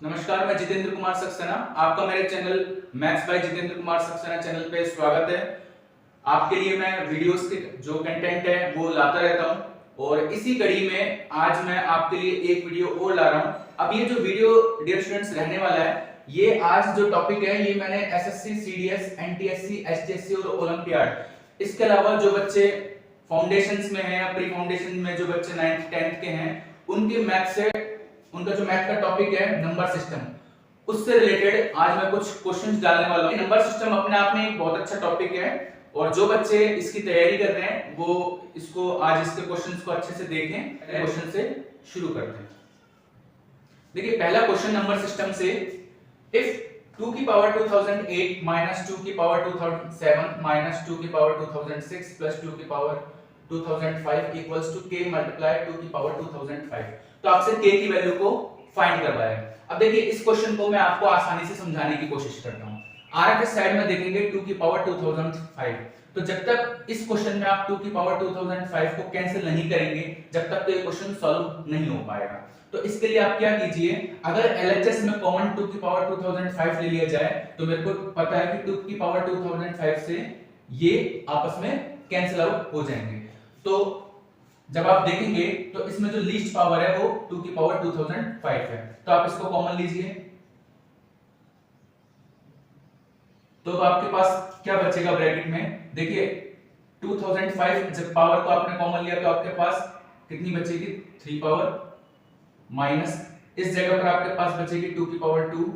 नमस्कार, मैं जितेंद्र कुमार सक्सेना। आपका मेरे channel maths by Jitendra Kumar Saxena channel पे स्वागत है। आपके लिए मैं वीडियोस के जो कंटेंट है वो लाता रहता हूं और इसी कड़ी में आज मैं आपके लिए एक वीडियो और ला रहा हूं। अब ये जो वीडियो डियर स्टूडेंट्स रहने वाला है, ये आज जो टॉपिक है ये मैंने एसएससी, सीडीएस, एनटीएससी, एचटीएससी और ओलंपियाड, इसके अलावा जो बच्चे फाउंडेशंस में हैं या प्री फाउंडेशन में जो बच्चे 9th 10th के हैं, उनके मैथ से उनका जो मैथ का टॉपिक है नंबर सिस्टम, उससे रिलेटेड आज मैं कुछ क्वेश्चंस डालने वाला हूं। नंबर सिस्टम अपने आप में एक बहुत अच्छा टॉपिक है और जो बच्चे इसकी तैयारी कर रहे हैं वो इसको आज इसके क्वेश्चंस को अच्छे से देखें। क्वेश्चन से शुरू करते हैं। देखिए पहला क्वेश्चन नंबर सिस्टम से, इफ 2 की पावर 2008 माइनस 2 की पावर 2007 माइनस 2 की पावर 2006 प्लस 2 की power 2005 equals to k multiply 2 की पावर 2005, तो आपसे k की वैल्यू को फाइंड करवाया है। अब देखिए इस क्वेश्चन को मैं आपको आसानी से समझाने की कोशिश करता हूं। आर के साइड में देखेंगे 2 की पावर 2005, तो जब तक इस क्वेश्चन में आप 2 की पावर 2005 को कैंसिल नहीं करेंगे, जब तक तो ये क्वेश्चन सॉल्व नहीं हो पाएगा। तो इसके लिए आप क्या कीजिए, अगर एलएचएस में कॉमन 2 की पावर 2005 ले लिया जाए तो मेरे को पता है कि 2 की पावर 2005 से ये आपस में कैंसिल आउट हो जाएंगे। तो जब आप देखेंगे तो इसमें जो लीस्ट पावर है वो 2 की पावर 2005 है, तो आप इसको कॉमन लीजिए, तो आपके पास क्या बचेगा ब्रैकेट में, देखिए 2005 जब पावर को आपने कॉमन लिया तो आपके पास कितनी बचेगी, 3 पावर, माइनस इस जगह पर आपके पास बचेगी 2 की पावर 2,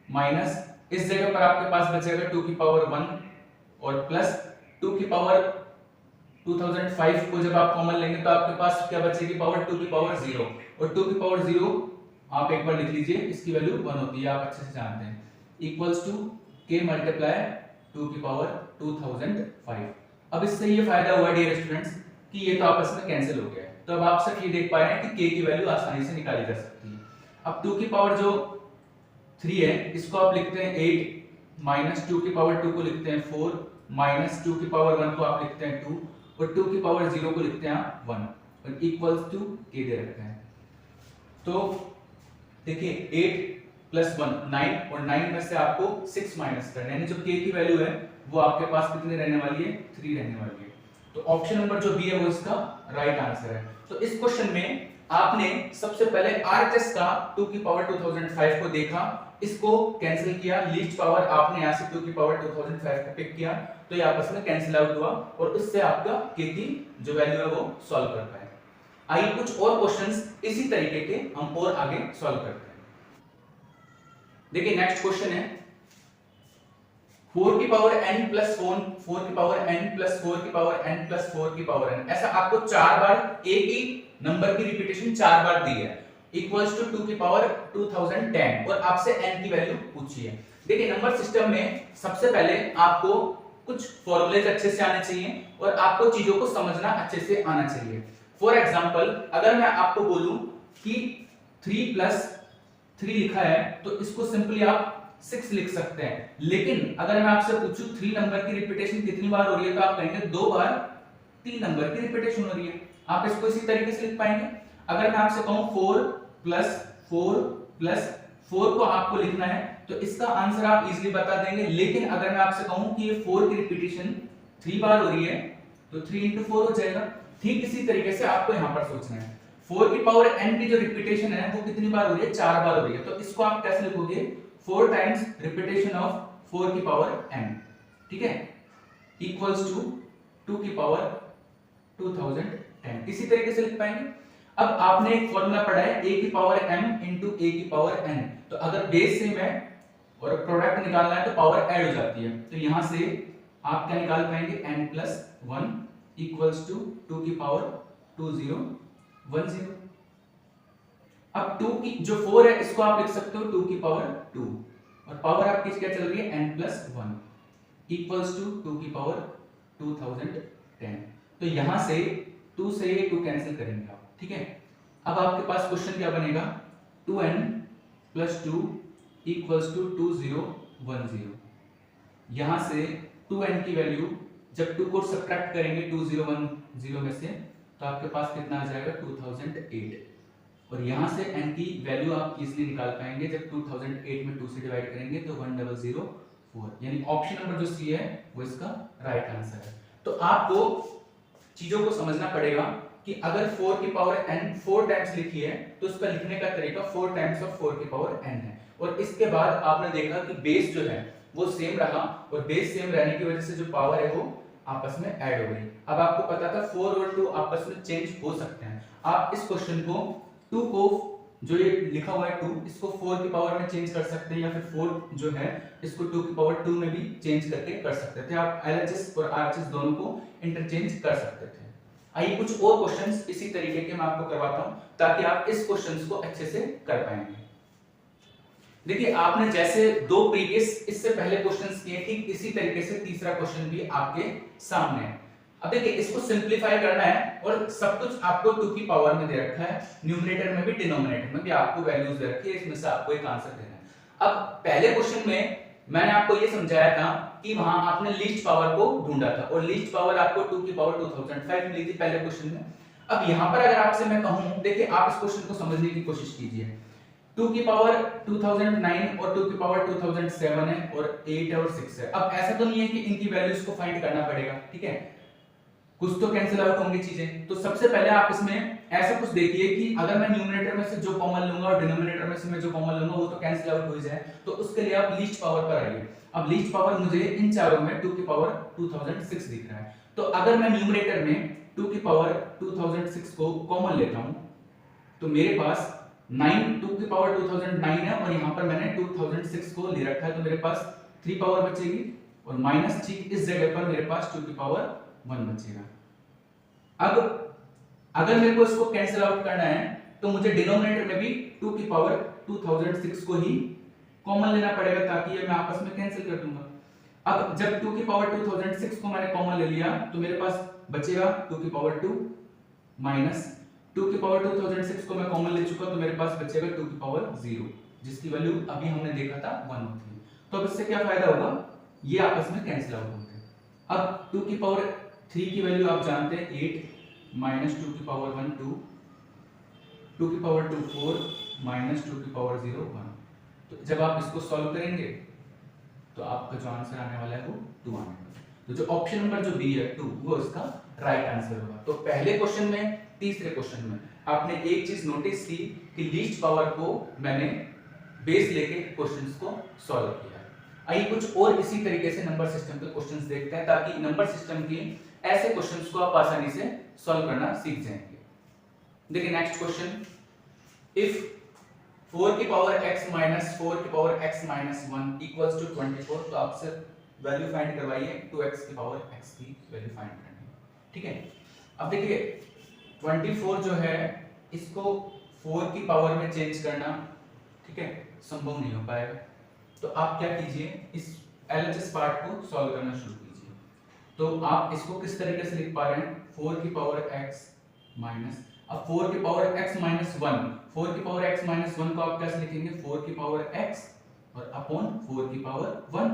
माइनस इस जगह पर आपके पास बचेगा 2 की पावर 1 और प्लस 2 की पावर 2005 को जब आप कॉमन लेंगे तो आपके पास क्या बचेगी पावर, 2 की पावर 0, और 2 की पावर 0 आप एक बार लिख लीजिए, इसकी वैल्यू 1 होती है, आप अच्छे से जानते हैं, इक्वल्स टू k मल्टीप्लाई 2 की पावर 2005। अब इससे ये फायदा हुआ डियर स्टूडेंट्स कि ये तो आपस में कैंसिल हो गया है, तो अब आप सब ये देख पा रहे हैं कि k की वैल्यू आसानी से निकाली जा सकती है। अब 2 की पावर जो 3 है इसको आप लिखते हैं 8, माइनस 2 की पावर 2 को लिखते हैं 4, माइनस 2 की पावर 1 को आप लिखते हैं 2 और 2 की पावर 0 को लिखते हैं 1 और इक्वल्स टू k दे रखते हैं। तो देखिए 8 प्लस 1 9 और 9 में से आपको 6 माइनस करना है, यानी जो k की वैल्यू है वो आपके पास कितनी रहने वाली है, 3 रहने वाली है। तो ऑप्शन नंबर जो बी है वो इसका राइट आंसर है। तो इस क्वेश्चन में आपने सबसे पहले आरएचएस का 2 की पावर 2005 को देखा, इसको कैंसिल किया, लीस्ट पावर आपने यहां से 2 की पावर 2005 को पिक किया, तो ये आपस में कैंसिल आउट हुआ और उससे आपका k की जो वैल्यू है वो सॉल्व कर पाए। आइए कुछ और क्वेश्चंस इसी तरीके के हम और आगे सॉल्व करते हैं। देखिए नेक्स्ट क्वेश्चन है 4 की पावर n प्लस 4 की पावर n प्लस 4 की पावर n प्लस 4 की पावर n, ऐसा आपको 4 बार एक ही नंबर की रिपीटेशन 4 बार दी है, इक्वल्स टू 2 की पावर 2010 और आपसे n की वैल्यू पूछी है। देखिए नंबर सिस्टम में सबसे पहले आपको कुछ फॉर्मूलेज अच्छे से आने चाहिए और आपको चीजों को समझना अच्छे से आना चाहिए। फॉर एग्जांपल अगर मैं आपको बोलूं कि 3 प्लस 3 लिखा है तो इसको सिंपली आप 6 लिख सकते हैं, लेकिन अगर मैं आपसे पूछूं 3 नंबर की रिपीटेशन कितनी बार हो रही है तो आप कहेंगे 2 बार 3 नंबर की रिपीटेशन हो रही है, आप इसको इसी तरीके से लिख पाएंगे। अगर मैं आपसे कहूं 4 प्लस 4 प्लस 4 को आपको लिखना है तो इसका आंसर आप इजीली बता देंगे, लेकिन अगर मैं आपसे कहूं कि ये 4 की रिपीटेशन 3 बार हो रही है तो 3 into 4 हो जाएगा। ठीक इसी तरीके से आपको यहां पर सोचना है, 4 की पावर n की जो रिपीटेशन है वो कितनी बार हो रही है, 4 बार हो रही है, तो इसको आप कैसे लिखोगे, 4 टाइम्स रिपीटेशन ऑफ 4 की पावर n, ठीक है, इक्वल्स टू 2 की पावर 2010, इसी तरीके से लिख पाएंगे। अब आपने एक फॉर्मूला पढ़ा है a की पावर m into a की पावर n, तो अगर बेस सेम है और प्रोडक्ट निकालना है तो पावर ऐड हो जाती है, तो यहां से आप क्या निकाल पाएंगे, n plus 1 equals to 2 की पावर 2010। अब 2 की जो 4 है इसको आप लिख सकते हो 2 की पावर 2 और पावर आपकी क्या चल रही है n plus 1 equals to 2 की पावर 2010, तो यहां से 2 से ये 2 कैंसिल करेंगे आप, ठीक है। अब आपके पास क्वेश्चन क्या बनेगा, 2n plus 2 equals to 2010, यहां से 2n की वैल्यू जब 2 को सब्ट्रैक्ट करेंगे 2010 में से तो आपके पास कितना आ जाएगा 2008, और यहाँ से n की वैल्यू आप इजीली निकाल पाएंगे जब 2008 में 2 से डिवाइड करेंगे तो 1004, यानी ऑप्शन नंबर जो सी है वो इसका राइट आंसर है। तो आपको चीजों को समझना पड़ेगा कि अगर 4 की पावर n 4 टाइम्स लिखी है तो उसका लिखने का तरीका 4 टाइम्स ऑफ 4 की पावर n है। और इसके बाद आपने देखा कि बेस जो है वो सेम रहा और बेस सेम रहने की वजह से जो पावर है वो आपस में ऐड हो गई। अब आपको पता था 4 और 2 आपस में चेंज हो सकते हैं। आप इस क्वेश्चन को 2 को जो ये लिखा हुआ है 2 इसको 4 की पावर में चेंज कर सकते हैं या फिर 4 जो है इसको 2 की पावर 2 में भी चेंज करके कर सकते थे। आप LHS और RHS दोनों को इंटरचेंज कर सकते थे। आइए कुछ और क्वेश्चंस इसी तरीके के मैं आपको करवाता हूं ताकि आप इस क्वेश्चंस को अच्छे से कर पाएंगे। देखिए आपने जैसे दो प्रीवियस इससे पहले क्वेश्चंस किए ठीक इसी तरीके से तीसरा क्वेश्चन भी आपके सामने है। अब देखिए इसको सिंपलीफाई करना है और सब कुछ आपको 2 की पावर में दे रखा है, न्यूमरेटर में भी डिनोमिनेटर में भी आपको वैल्यूज दे रखी है, इसमें से आपको एक आंसर देना है। अब पहले क्वेश्चन में मैंने आपको ये समझाया था कि वहां आपने लीस्ट पावर को ढूंढा था और लीस्ट पावर आपको 2 की पावर 2005 मिली थी पहले क्वेश्चन में। अब यहां पर अगर आपसे मैं कहूं, देखिए आप इस क्वेश्चन को समझने की कोशिश कीजिए। 2 की पावर 2009 और 2 की पावर 2007 है और 8 है और 6 है। अब ऐसा तो नहीं है कि इनकी वैल्यूज को फाइंड करना पड़ेगा, ठीक है, कुछ तो कैंसिल आउट होंगी चीजें। तो सबसे पहले आप इसमें ऐसा कुछ देखिए कि अगर मैं न्यूमरेटर में से जो कॉमन लूंगा और डिनोमिनेटर में से मैं जो कॉमन लूंगा वो तो कैंसिल आउट हो जाए। तो उसके लिए आप लीस्ट पावर पर आइए। अब लीस्ट पावर मुझे इन चारों में 2 की पावर 2006 दिख रहा है। तो अगर मैं न्यूमरेटर में 2 की पावर 2006 को कॉमन लेता हूं तो मेरे पास 2 की पावर 2009 है और यहां पर मैंने 2006 को ले रखा है तो मेरे पास 3 पावर बचेगी और माइनस ठीक इस जगह पर मेरे पास 2 की पावर 1 बचेगा। अब अगर मेरे को इसको कैंसिल आउट करना है तो मुझे डिनोमिनेटर में भी 2 की पावर 2006 को ही कॉमन लेना पड़ेगा ताकि ये मैं आपस में कैंसिल कर दूंगा। अब जब 2 की पावर 2006 को मैंने कॉमन ले लिया तो मेरे पास बचेगा 2 की पावर 2 माइनस 2 की पावर 2006 को मैं कॉमन ले चुका तो मेरे पास बचेगा 2 की पावर 0 जिसकी वैल्यू अभी हमने देखा था 1 होती है। तो अब इससे क्या फायदा होगा, ये आपस में कैंसिल आउट होंगे। अब 2 की पावर 3 की वैल्यू आप जानते हैं 8 माइनस 2 की पावर 1 2, 2 की पावर 2 4 माइनस 2 की पावर 0 1। तो जब आप इसको सॉल्व करेंगे तो आपका जो आंसर आने वाला है वो 2 आने वाला है। तो जो ऑप्शन नंबर जो बी है 2 वो इसका राइट आंसर होगा। तो पहले क्वेश्चन में तीसरे क्वेश्चन में आपने एक चीज नोटिस की कि लीस्ट पावर को मैंने बेस लेके क्वेश्चंस को सॉल्व किया। आइए कुछ और इसी तरीके से नंबर सिस्टम के क्वेश्चंस देखते हैं ताकि नंबर सिस्टम के ऐसे क्वेश्चंस को आप आसानी से सॉल्व करना सीख जाएंगे। देखिए नेक्स्ट क्वेश्चन, इफ 4 की पावर x माइनस 4 की power x minus 1 equals to 24 तो आपसे वैल्यू फाइंड करवाइए 2x की पावर x की वैल्यू फाइंड करनी है, ठीक है। अब देखिए 24 जो है इसको 4 की पावर में चेंज करना, ठीक है, संभव नहीं हो पाएगा। तो आप क्या कीजिए, इस LHS पार्ट को सॉल्व करना शुरू कीजिए। तो आप इसको किस तरीके से लिख पा रहे हैं, 4 की पावर x माइनस, अब 4 की पावर x माइनस 1, 4 की पावर x माइनस 1 को आप कैसे लिखेंगे, 4 की पावर x और अपॉन 4 की पावर 1,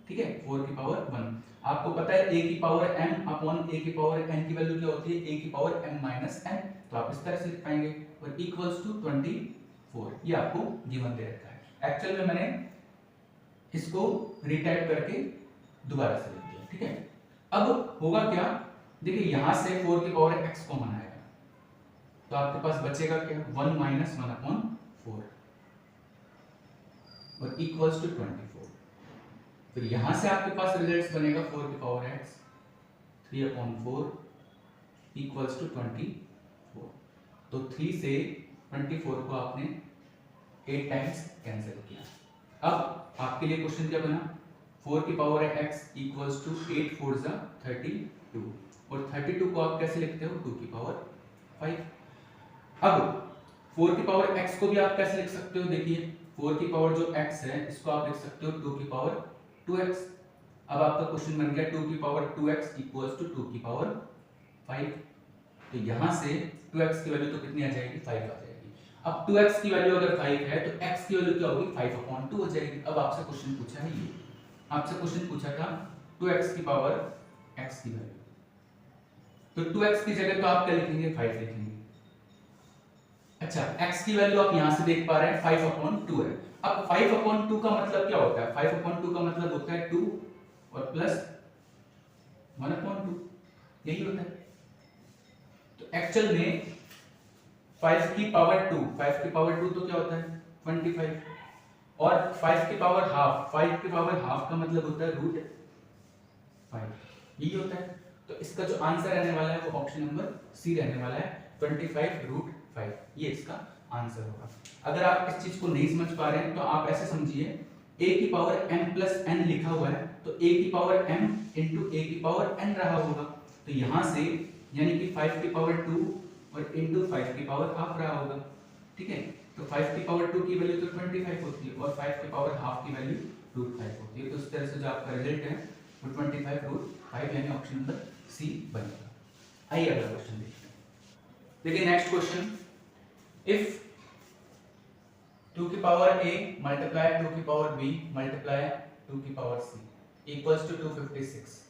ठीक है, 4 की पावर 1। आपको पता है a की पावर m अपॉन a की पावर n की वैल्यू क्या होती है, a की पावर m माइनस n। तो आप इस तरह से लिख पाएंगे और इक्वल्स टू 24, ये आपको गिवन दे रखा है। एक्चुअल में मैंने इसको रिटाइप करके दोबारा से लिख दिया, ठीक है। अब होगा क्या, देखिए यहां से 4 की पावर x कॉमन आएगा तो आपके पास बचेगा क्या, 1 माइनस 1 अपॉन 4 और इक्वल्स टू 24। फिर यहां से आपके पास रिजल्ट बनेगा 4 की power x 3 upon 4 equals to 24। तो 3 से 24 को आपने 8 टाइम्स कैंसिल किया। अब आपके लिए क्वेश्चन क्या बना, 4 की पावर x इक्वल्स टू 8 4 जा 32 और 32 को आप कैसे लिखते हो, 2 की पावर 5। अब 4 की पावर x को भी आप कैसे लिख सकते हो, देखिए 4 की पावर जो x है इसको आप लिख सकते हो 2 की पावर 2x। अब आपका क्वेश्चन बन गया 2 की पावर 2x इक्वल्स टू 2 की पावर 5। तो यहां से 2x की वैल्यू तो कितनी आ जाएगी, 5 आ जाएगी। अब 2x की वैल्यू अगर 5 है तो x की वैल्यू क्या होगी, 5 अपॉन 2 हो जाएगी। अब आपसे क्वेश्चन पूछा है, ये आपसे क्वेश्चन पूछा था 2x की पावर x की वैल्यू, तो 2x की जगह तो आप क्या लिखेंगे, 5 लिखेंगे। अच्छा, x की वैल्यू आप यहां से देख पा रहे हैं 5/2 है। अब 5/2 का मतलब क्या होता है? 5/2 का मतलब होता है 2 और प्लस 1/2, यही होता है। तो एक्चुअल में 5 की पावर 2 तो क्या होता है 25, और 5 की पावर हाफ, 5 की पावर हाफ का मतलब होता है √5, यही होता है। तो इसका जो आंसर रहने वाला है वो ऑप्शन नंबर सी रहने वाला है, 25√5, ये इसका आंसर होगा। अगर आप इस चीज को नहीं समझ पा रहे हैं तो आप ऐसे समझिए, a की पावर m प्लस n लिखा हुआ है, तो a की पावर m इंटू a की पावर n रहा होगा। तो यहां से यानी कि 5 की पावर 2 और इंटू 5 की पावर हाफ रहा होगा, ठीक है। तो 5 की पावर 2 की वैल्यू तो 25 होती है, और 5 की पावर हाफ की वैल्यू √5 होती है। तो इस तरह से जो आपका रिजल्ट है वो 25√5 यानी ऑप्शन नंबर सी बनेगा। आइए अगला क्वेश्चन देखते हैं। देखिए नेक्स्ट क्वेश्चन, इफ 2 की पावर a मल्टीप्लाई 2 की पावर b मल्टीप्लाई 2 की पावर c इक्वल्स टू 256,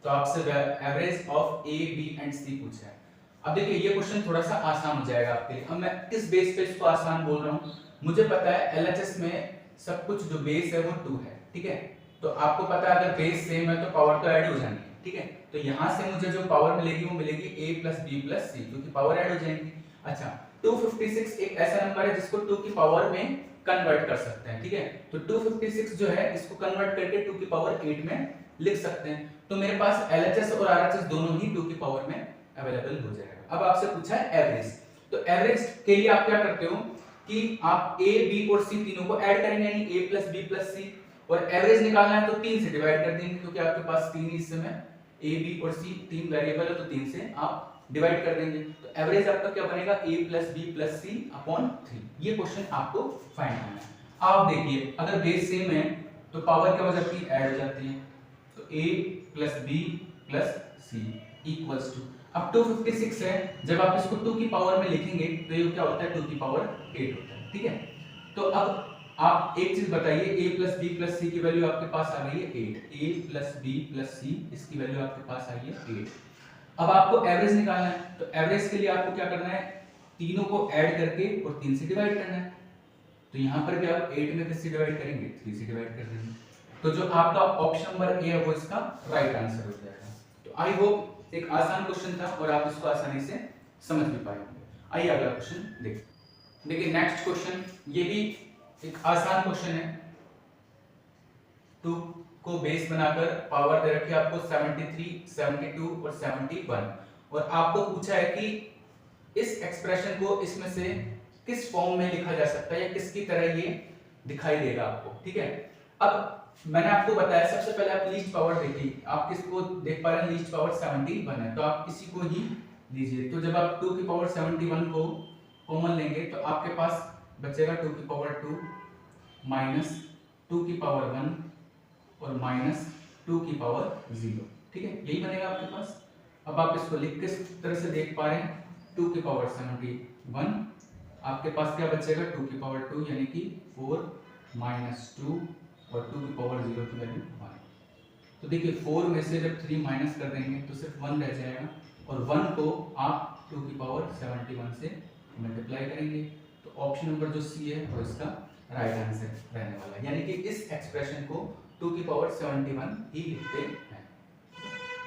तो आपसे average of a b and c पूछा है। अब देखिए ये क्वेश्चन थोड़ा सा आसान हो जाएगा आपके लिए। अब मैं किस बेस पे इसको आसान बोल रहा हूँ, मुझे पता है एलएचएस में सब कुछ जो बेस है वो 2 है, ठीक है। तो आपको पता है अगर बेस सेम है तो पावर तो ऐड हो जाएंगी, ठीक है। तो यहाँ से मुझे जो पावर मिलेगी वो मिलेगी a plus b plus c, क्योंकि पावर ऐड हो जाएंगी। अच्छा, 256 एक ऐसा नंबर है जिसको 2 की पावर में कन्वर्ट कर सकते हैं, ठीक है। तो 256 जो है इसको कन्वर्ट करके 2 की पावर 8 में लिख सकते हैं। तो मेरे पास एलएचएस और आरएचएस दोनों ही 2 की पावर में अवेलेबल हो जाएगा। अब आपसे पूछा है एवरेज, तो एवरेज के लिए आप क्या करते हो कि आप a b और c तीनों को ऐड करेंगे, यानी a plus b plus c, और एवरेज निकालना है तो 3 से डिवाइड कर देंगे, क्योंकि आपके पास 3 इस समय a b और c 3 वेरिएबल है, तो 3 से आप डिवाइड कर देंगे। तो एवरेज आपका क्या बनेगा a plus b plus c upon 3। ये क्वेश्चन आपको फाइंड करना है। आप देखिए अगर बेस सेम है तो पावर क्या हो जाती है, ऐड हो जाती है। तो a plus b plus c equals to, अब 256 है, जब आप इसको 2 की पावर में लिखेंगे तो ये क्या होता है 2 की पावर 8 होता है, ठीक है। तो अब आप एक चीज बताइए, a plus b plus c की वैल्यू आपके पास आ गई है 8, a plus b plus c इसकी वैल्यू आपके पास आई है 8। अब आपको एवरेज निकालना है, तो एवरेज के लिए आपको क्या करना है, तीनों को ऐड करके और 3 से डिवाइड करना है। तो यहाँ पर भी आप 8 में किससे डिवाइड करेंगे, 3 से डिवाइड कर देंगे। तो जो आपका ऑप्शन नंबर ए है वो इसका राइट आंसर हो जाएगा। तो आई होप एक आसान क्वेश्चन था और आप इसको आसानी से समझ भी पाए होंगे। आइए अगला क्वेश्चन देखिए नेक्स्ट क्वेश्चन, ये भी एक आसान क्वेश्चन है। 2 को बेस बनाकर पावर दे रखी है आपको 73, 72 और 71, और आपको पूछा है कि इस एक्सप्रेशन को इसमें से किस फॉर्म में लिखा जा सकता है या किसकी तरह ये दिखाई देगा आपको, ठीक है। अब मैंने आपको बताया सबसे पहले आप लीस्ट पावर देखिए, आप किसको देख पा रहे हैं, लीस्ट पावर 71 है, तो आप इसी को ही लीजिए। तो जब आप 2 की पावर 71 को कॉमन लेंगे तो आपके पास बचेगा 2 की पावर 2 माइनस 2 की पावर 1 और माइनस 2 की पावर 0, ठीक है, यही बनेगा आपके पास। अब आप इसको लिख किस तरह से देख पा रहे हैं, 2 की पावर 71, आपके पास क्या बचेगा 2 की पावर 2 यानी कि 4 माइनस 2 और 2 की पावर 0 की वैल्यू 1। तो देखिए 4 में से जब 3 माइनस कर देंगे तो सिर्फ 1 रह जाएगा, और 1 को आप 2 की पावर 71 से मल्टीप्लाई करेंगे। तो ऑप्शन नंबर जो सी है वो इसका राइट आंसर रहने वाला है, यानी कि इस एक्सप्रेशन को 2 की पावर 71 ही लिखते हैं।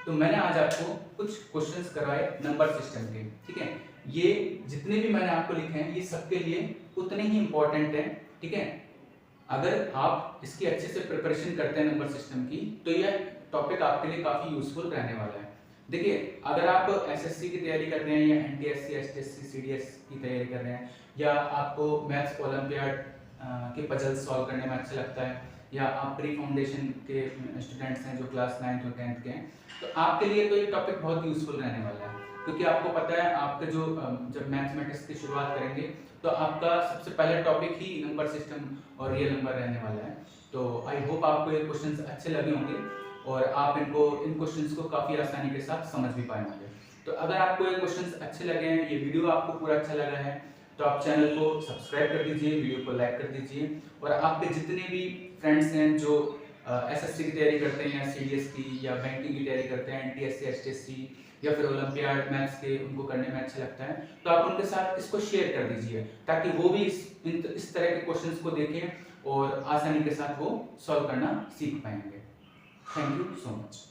तो मैंने आज आपको कुछ क्वेश्चंस करवाए नंबर सिस्टम के, ठीक है। ये जितने भी मैंने आपको लिखे हैं ये सबके लिए उतने ही इंपॉर्टेंट है, ठीक है। अगर आप इसकी अच्छे से प्रिपरेशन करते हैं नंबर सिस्टम की तो यह टॉपिक आपके लिए काफी यूजफुल रहने वाला है। देखिए अगर आप एसएससी की तैयारी कर रहे हैं या एनटीएससी, एचटीएससी, सीडीएस की तैयारी कर रहे हैं, या आपको मैथ्स ओलंपियाड के पजल्स सॉल्व करने में अच्छा लगता है, या आप प्री फाउंडेशन के स्टूडेंट्स हैं जो क्लास 9th और 10th के हैं, तो आपके लिए तो ये टॉपिक बहुत यूजफुल रहने वाला है। क्योंकि आपको पता है आपके जो जब मैथमेटिक्स की शुरुआत करेंगे तो आपका सबसे पहला टॉपिक ही नंबर सिस्टम और रियल नंबर रहने वाला है। तो आई होप आपको ये क्वेश्चंस अच्छे लगे होंगे और आप इन क्वेश्चंस को काफ़ी आसानी के साथ समझ भी पाए होंगे। तो अगर आपको ये क्वेश्चंस अच्छे लगे हैं, ये वीडियो आपको पूरा अच्छा लगा है, तो आप चैनल को सब्सक्राइब कर दीजिए, वीडियो को लाइक कर दीजिए, और आपके जितने भी फ्रेंड्स हैं जो एसएससी की तैयारी करते हैं या सीडीएस की या बैंकिंग की तैयारी करते हैं, एनटीएससी, एचटीएससी या फिर ओलंपियाड मैथ्स के उनको करने में अच्छा लगता है, तो आप उनके साथ इसको शेयर कर दीजिए ताकि वो भी इस तरह के क्वेश्चंस को देखें और आसानी के साथ वो सॉल्व करना सीख पाएंगे। Thank you so much.